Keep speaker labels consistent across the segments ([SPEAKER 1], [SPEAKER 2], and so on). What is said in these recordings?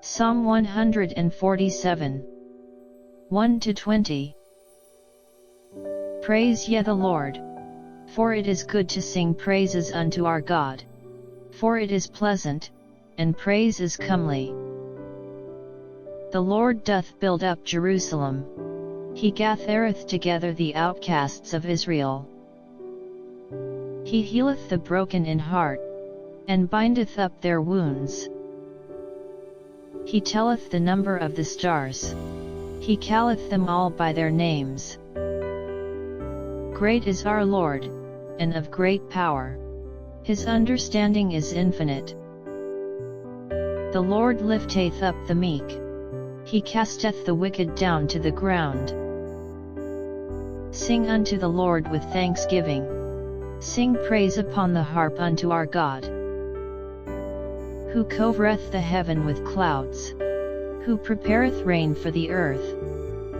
[SPEAKER 1] Psalm 147. 1-20. Praise ye the Lord. For it is good to sing praises unto our God. For it is pleasant, and praise is comely. The Lord doth build up Jerusalem. He gathereth together the outcasts of Israel. He healeth the broken in heart, and bindeth up their wounds. He telleth the number of the stars. He calleth them all by their names. Great is our Lord, and of great power. His understanding is infinite. The Lord lifteth up the meek. He casteth the wicked down to the ground. Sing unto the Lord with thanksgiving. Sing praise upon the harp unto our God. Who covereth the heaven with clouds. Who prepareth rain for the earth.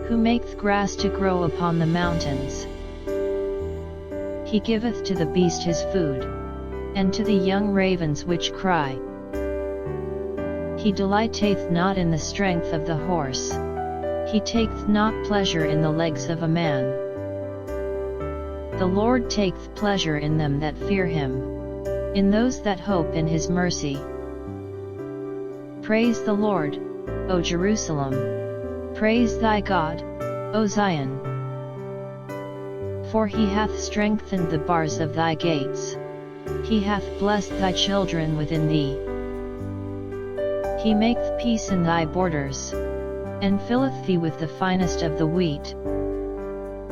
[SPEAKER 1] Who maketh grass to grow upon the mountains. He giveth to the beast his food, and to the young ravens which cry. He delighteth not in the strength of the horse. He taketh not pleasure in the legs of a man. The Lord taketh pleasure in them that fear him, in those that hope in his mercy. Praise the Lord, O Jerusalem. Praise thy God, O Zion. For he hath strengthened the bars of thy gates. He hath blessed thy children within thee. He maketh peace in thy borders, and filleth thee with the finest of the wheat.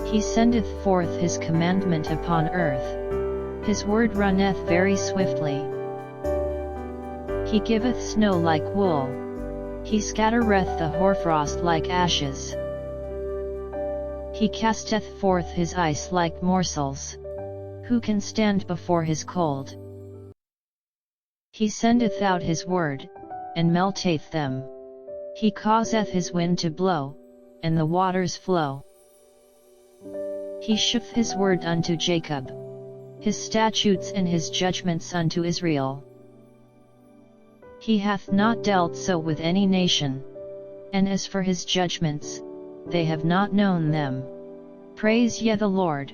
[SPEAKER 1] He sendeth forth his commandment upon earth. His word runneth very swiftly. He giveth snow like wool. He scattereth the hoarfrost like ashes. He casteth forth his ice like morsels. Who can stand before his cold? He sendeth out his word, and melteth them. He causeth his wind to blow, and the waters flow. He sheweth his word unto Jacob, his statutes and his judgments unto Israel. He hath not dealt so with any nation, and as for his judgments, they have not known them. Praise ye the Lord.